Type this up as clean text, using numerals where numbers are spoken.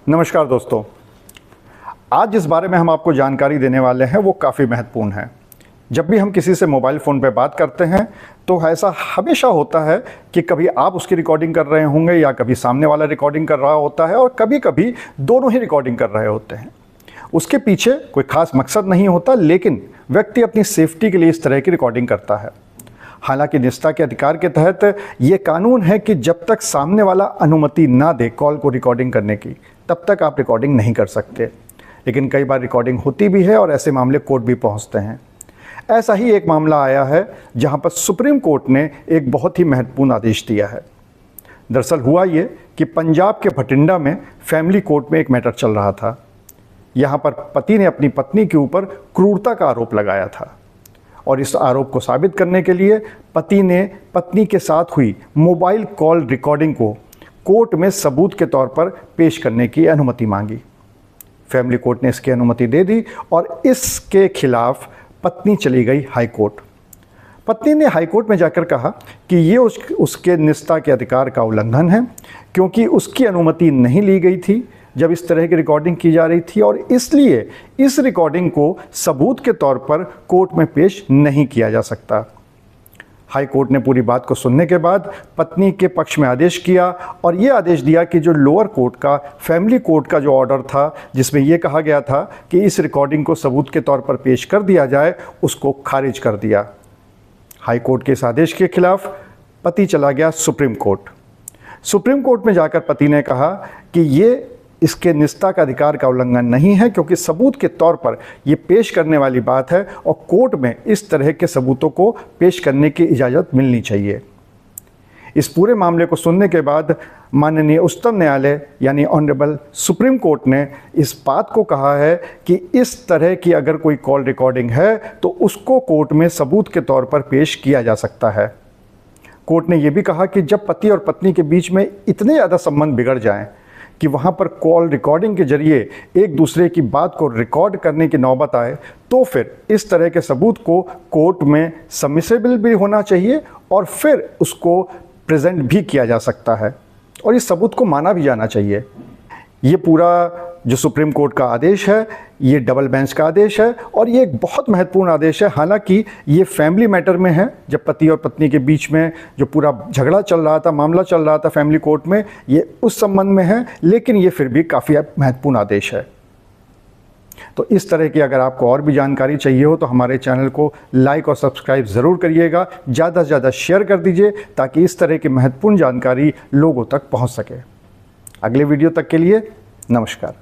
नमस्कार दोस्तों, आज जिस बारे में हम आपको जानकारी देने वाले हैं वो काफ़ी महत्वपूर्ण है। जब भी हम किसी से मोबाइल फ़ोन पे बात करते हैं तो ऐसा हमेशा होता है कि कभी आप उसकी रिकॉर्डिंग कर रहे होंगे या कभी सामने वाला रिकॉर्डिंग कर रहा होता है और कभी कभी दोनों ही रिकॉर्डिंग कर रहे होते हैं। उसके पीछे कोई ख़ास मकसद नहीं होता, लेकिन व्यक्ति अपनी सेफ्टी के लिए इस तरह की रिकॉर्डिंग करता है। हालांकि निजता के अधिकार के तहत ये कानून है कि जब तक सामने वाला अनुमति ना दे कॉल को रिकॉर्डिंग करने की, तब तक आप रिकॉर्डिंग नहीं कर सकते। लेकिन कई बार रिकॉर्डिंग होती भी है और ऐसे मामले कोर्ट भी पहुंचते हैं। ऐसा ही एक मामला आया है जहां पर सुप्रीम कोर्ट ने एक बहुत ही महत्वपूर्ण आदेश दिया है। दरअसल हुआ ये कि पंजाब के भटिंडा में फैमिली कोर्ट में एक मैटर चल रहा था। यहाँ पर पति ने अपनी पत्नी के ऊपर क्रूरता का आरोप लगाया था और इस आरोप को साबित करने के लिए पति ने पत्नी के साथ हुई मोबाइल कॉल रिकॉर्डिंग को कोर्ट में सबूत के तौर पर पेश करने की अनुमति मांगी। फैमिली कोर्ट ने इसकी अनुमति दे दी और इसके खिलाफ पत्नी चली गई हाई कोर्ट। पत्नी ने हाई कोर्ट में जाकर कहा कि ये उसके निजता के अधिकार का उल्लंघन है, क्योंकि उसकी अनुमति नहीं ली गई थी जब इस तरह की रिकॉर्डिंग की जा रही थी, और इसलिए इस रिकॉर्डिंग को सबूत के तौर पर कोर्ट में पेश नहीं किया जा सकता। हाई कोर्ट ने पूरी बात को सुनने के बाद पत्नी के पक्ष में आदेश किया और ये आदेश दिया कि जो लोअर कोर्ट का फैमिली कोर्ट का जो ऑर्डर था, जिसमें ये कहा गया था कि इस रिकॉर्डिंग को सबूत के तौर पर पेश कर दिया जाए, उसको खारिज कर दिया। हाई कोर्ट के इस आदेश के खिलाफ पति चला गया सुप्रीम कोर्ट। सुप्रीम कोर्ट में जाकर पति ने कहा कि ये इसके निजता का अधिकार का उल्लंघन नहीं है, क्योंकि सबूत के तौर पर ये पेश करने वाली बात है और कोर्ट में इस तरह के सबूतों को पेश करने की इजाज़त मिलनी चाहिए। इस पूरे मामले को सुनने के बाद माननीय उच्चतम न्यायालय यानी ऑनरेबल सुप्रीम कोर्ट ने इस बात को कहा है कि इस तरह की अगर कोई कॉल रिकॉर्डिंग है तो उसको कोर्ट में सबूत के तौर पर पेश किया जा सकता है। कोर्ट ने यह भी कहा कि जब पति और पत्नी के बीच में इतने ज़्यादा संबंध बिगड़ जाएं कि वहाँ पर कॉल रिकॉर्डिंग के जरिए एक दूसरे की बात को रिकॉर्ड करने की नौबत आए, तो फिर इस तरह के सबूत को कोर्ट में सबमिसेबल भी होना चाहिए और फिर उसको प्रेजेंट भी किया जा सकता है और इस सबूत को माना भी जाना चाहिए। ये पूरा जो सुप्रीम कोर्ट का आदेश है, ये डबल बेंच का आदेश है और ये एक बहुत महत्वपूर्ण आदेश है। हालांकि ये फैमिली मैटर में है, जब पति और पत्नी के बीच में जो पूरा झगड़ा चल रहा था, मामला चल रहा था फैमिली कोर्ट में, ये उस संबंध में है, लेकिन ये फिर भी काफ़ी महत्वपूर्ण आदेश है। तो इस तरह की अगर आपको और भी जानकारी चाहिए हो तो हमारे चैनल को लाइक और सब्सक्राइब ज़रूर करिएगा, ज़्यादा से ज़्यादा शेयर कर दीजिए ताकि इस तरह की महत्वपूर्ण जानकारी लोगों तक पहुँच सके। अगले वीडियो तक के लिए नमस्कार।